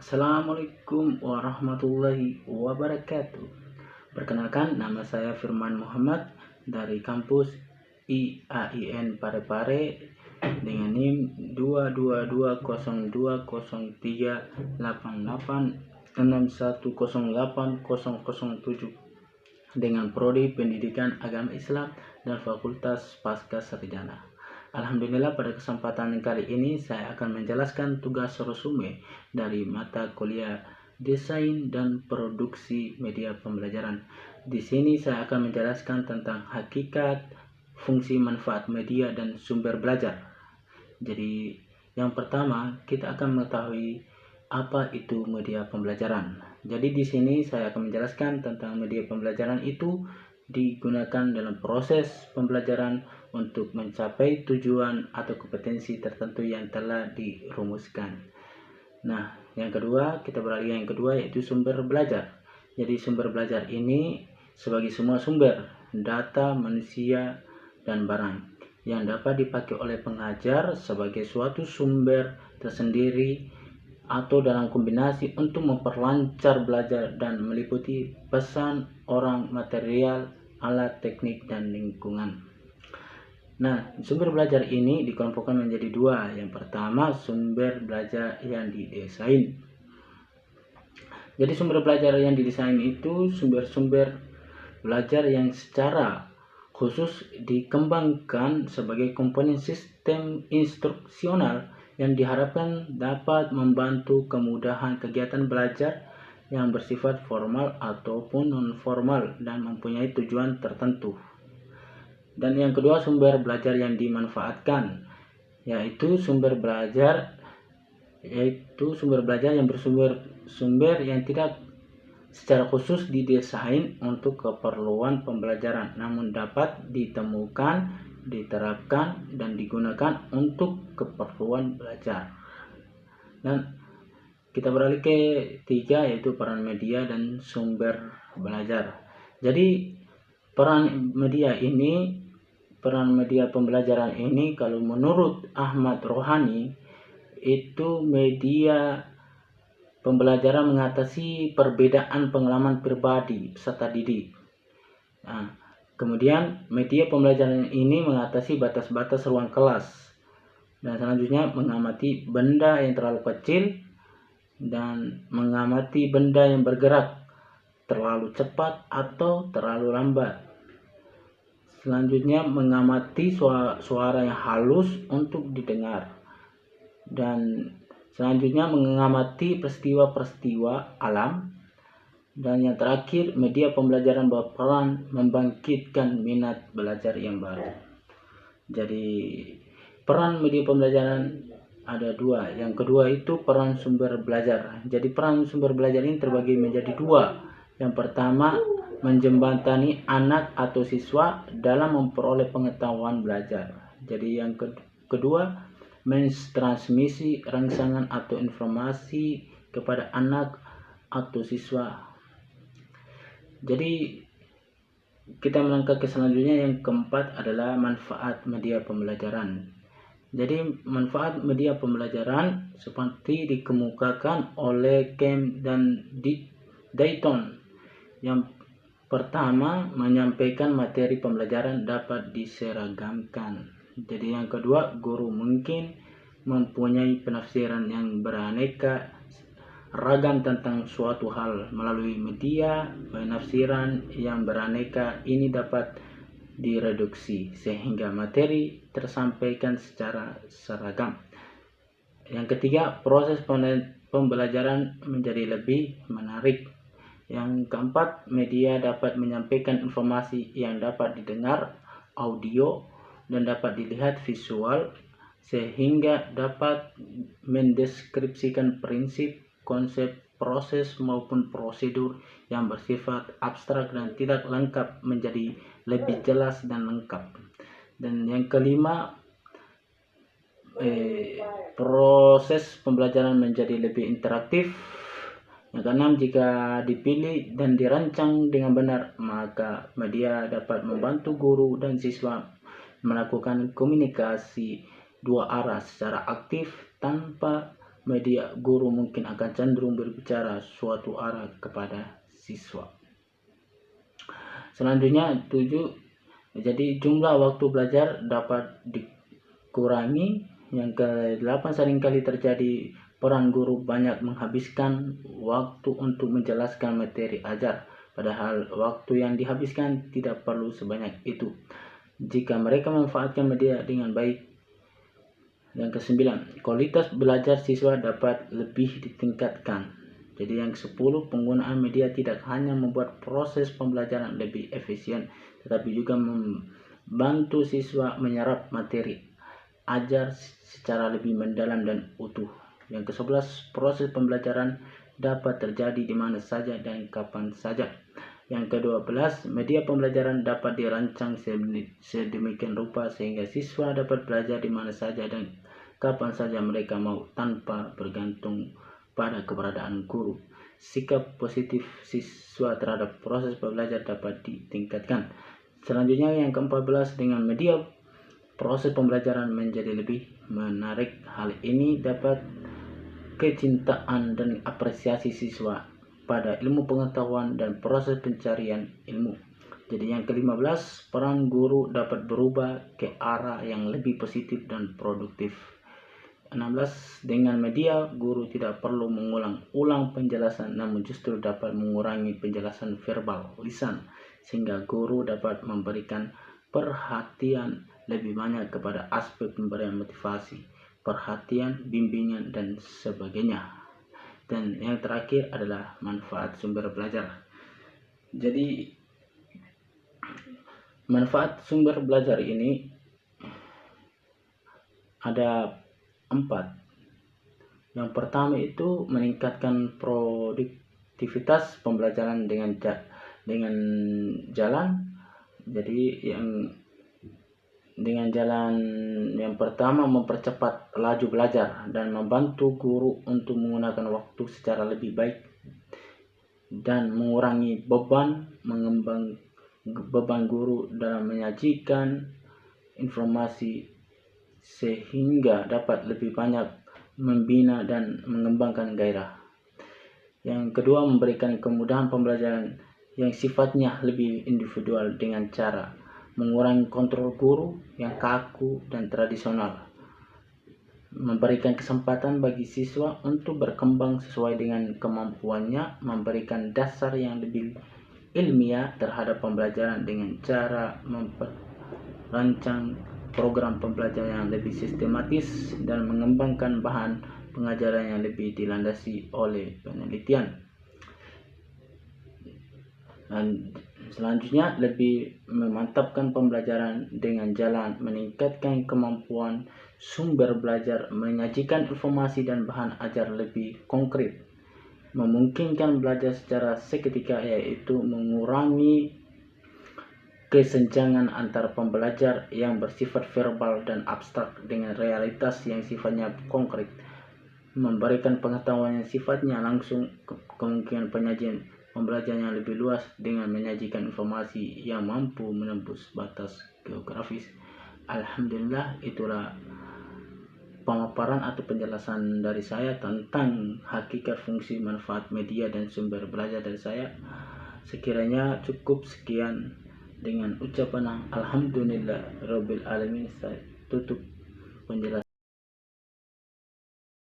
Assalamualaikum warahmatullahi wabarakatuh. Perkenalkan, nama saya Firman Muhammad dari kampus IAIN Parepare dengan NIM 222020388610807 dengan prodi Pendidikan Agama Islam dan Fakultas Pasca Sarjana. Alhamdulillah, pada kesempatan kali ini saya akan menjelaskan tugas resume dari mata kuliah Desain dan Produksi Media Pembelajaran. Di sini saya akan menjelaskan tentang hakikat, fungsi, manfaat media dan sumber belajar. Jadi, yang pertama kita akan mengetahui apa itu media pembelajaran. Jadi di sini saya akan menjelaskan tentang media pembelajaran itu digunakan dalam proses pembelajaran untuk mencapai tujuan atau kompetensi tertentu yang telah dirumuskan. Nah, yang kedua, kita beralih yang kedua, yaitu sumber belajar. Jadi sumber belajar ini sebagai semua sumber data manusia dan barang yang dapat dipakai oleh pengajar sebagai suatu sumber tersendiri atau dalam kombinasi untuk memperlancar belajar dan meliputi pesan, orang, material, alat, teknik, dan lingkungan. Nah, sumber belajar ini dikelompokkan menjadi dua. Yang pertama, sumber belajar yang didesain. Jadi sumber belajar yang didesain itu sumber-sumber belajar yang secara khusus dikembangkan sebagai komponen sistem instruksional yang diharapkan dapat membantu kemudahan kegiatan belajar yang bersifat formal ataupun non-formal dan mempunyai tujuan tertentu. Dan yang kedua, sumber belajar yang dimanfaatkan, yaitu sumber belajar yang bersumber yang tidak secara khusus didesain untuk keperluan pembelajaran, namun dapat ditemukan, diterapkan, dan digunakan untuk keperluan belajar. Dan kita beralih ke tiga, yaitu peran media dan sumber belajar. Jadi peran media pembelajaran ini, kalau menurut Ahmad Rohani, itu media pembelajaran mengatasi perbedaan pengalaman pribadi peserta didik. Nah, kemudian media pembelajaran ini mengatasi batas-batas ruang kelas. Dan selanjutnya mengamati benda yang terlalu kecil dan mengamati benda yang bergerak terlalu cepat atau terlalu lambat. Selanjutnya mengamati suara yang halus untuk didengar. Dan selanjutnya mengamati peristiwa-peristiwa alam. Dan yang terakhir, media pembelajaran berperan membangkitkan minat belajar yang baru. Jadi peran media pembelajaran ada dua. Yang kedua itu peran sumber belajar. Jadi peran sumber belajar ini terbagi menjadi dua. Yang pertama, menjembatani anak atau siswa dalam memperoleh pengetahuan belajar. Jadi yang kedua, mentransmisi rangsangan atau informasi kepada anak atau siswa. Jadi kita melangkah ke selanjutnya, yang keempat adalah manfaat media pembelajaran. Jadi manfaat media pembelajaran seperti dikemukakan oleh Kemp dan Dayton. Yang pertama, menyampaikan materi pembelajaran dapat diseragamkan. Jadi yang kedua, guru mungkin mempunyai penafsiran yang beraneka ragam tentang suatu hal melalui media. Penafsiran yang beraneka ini dapat direduksi sehingga materi tersampaikan secara seragam. Yang ketiga, proses pembelajaran menjadi lebih menarik. Yang keempat, media dapat menyampaikan informasi yang dapat didengar audio dan dapat dilihat visual, sehingga dapat mendeskripsikan prinsip, konsep, proses maupun prosedur yang bersifat abstrak dan tidak lengkap menjadi lebih jelas dan lengkap. Dan yang kelima, proses pembelajaran menjadi lebih interaktif. Yang keenam, jika dipilih dan dirancang dengan benar, maka media dapat membantu guru dan siswa melakukan komunikasi dua arah secara aktif tanpa media, guru mungkin akan cenderung berbicara suatu arah kepada siswa. Selanjutnya 7, jadi jumlah waktu belajar dapat dikurangi. Yang ke-8, seringkali terjadi peran guru banyak menghabiskan waktu untuk menjelaskan materi ajar, padahal waktu yang dihabiskan tidak perlu sebanyak itu jika mereka memanfaatkan media dengan baik. Yang ke-9, kualitas belajar siswa dapat lebih ditingkatkan. Jadi yang ke-10, penggunaan media tidak hanya membuat proses pembelajaran lebih efisien, tetapi juga membantu siswa menyerap materi ajar secara lebih mendalam dan utuh. Yang ke-11, proses pembelajaran dapat terjadi di mana saja dan kapan saja. Yang ke-12, media pembelajaran dapat dirancang sedemikian rupa sehingga siswa dapat belajar di mana saja dan kapan saja mereka mau tanpa bergantung pada keberadaan guru. Sikap positif siswa terhadap proses belajar dapat ditingkatkan. Selanjutnya yang ke-14, dengan media proses pembelajaran menjadi lebih menarik. Hal ini dapat kecintaan dan apresiasi siswa pada ilmu pengetahuan dan proses pencarian ilmu. Jadi yang ke-15, peran guru dapat berubah ke arah yang lebih positif dan produktif. 16, dengan media, guru tidak perlu mengulang-ulang penjelasan, namun justru dapat mengurangi penjelasan verbal lisan, sehingga guru dapat memberikan perhatian lebih banyak kepada aspek pemberian motivasi, perhatian, bimbingan, dan sebagainya. Dan yang terakhir adalah manfaat sumber belajar. Jadi manfaat sumber belajar ini ada 4. Yang pertama itu meningkatkan produktivitas pembelajaran dengan jalan. Jadi dengan jalan yang pertama, mempercepat laju belajar dan membantu guru untuk menggunakan waktu secara lebih baik dan mengurangi beban guru dalam menyajikan informasi sehingga dapat lebih banyak membina dan mengembangkan gairah. Yang kedua, memberikan kemudahan pembelajaran yang sifatnya lebih individual dengan cara mengurangi kontrol guru yang kaku dan tradisional, memberikan kesempatan bagi siswa untuk berkembang sesuai dengan kemampuannya, memberikan dasar yang lebih ilmiah terhadap pembelajaran dengan cara merancang program pembelajaran yang lebih sistematis dan mengembangkan bahan pengajaran yang lebih dilandasi oleh penelitian. Dan selanjutnya, lebih memantapkan pembelajaran dengan jalan, meningkatkan kemampuan sumber belajar, menyajikan informasi dan bahan ajar lebih konkret, memungkinkan belajar secara seketika, yaitu mengurangi kesenjangan antara pembelajar yang bersifat verbal dan abstrak dengan realitas yang sifatnya konkret, memberikan pengetahuan yang sifatnya langsung, kemungkinan penyajian pembelajaran yang lebih luas dengan menyajikan informasi yang mampu menembus batas geografis. Alhamdulillah, itulah pemaparan atau penjelasan dari saya tentang hakikat, fungsi, manfaat media dan sumber belajar dari saya. Sekiranya cukup sekian. Dengan ucapan alhamdulillah rabbil alamin, saya tutup penjelasan.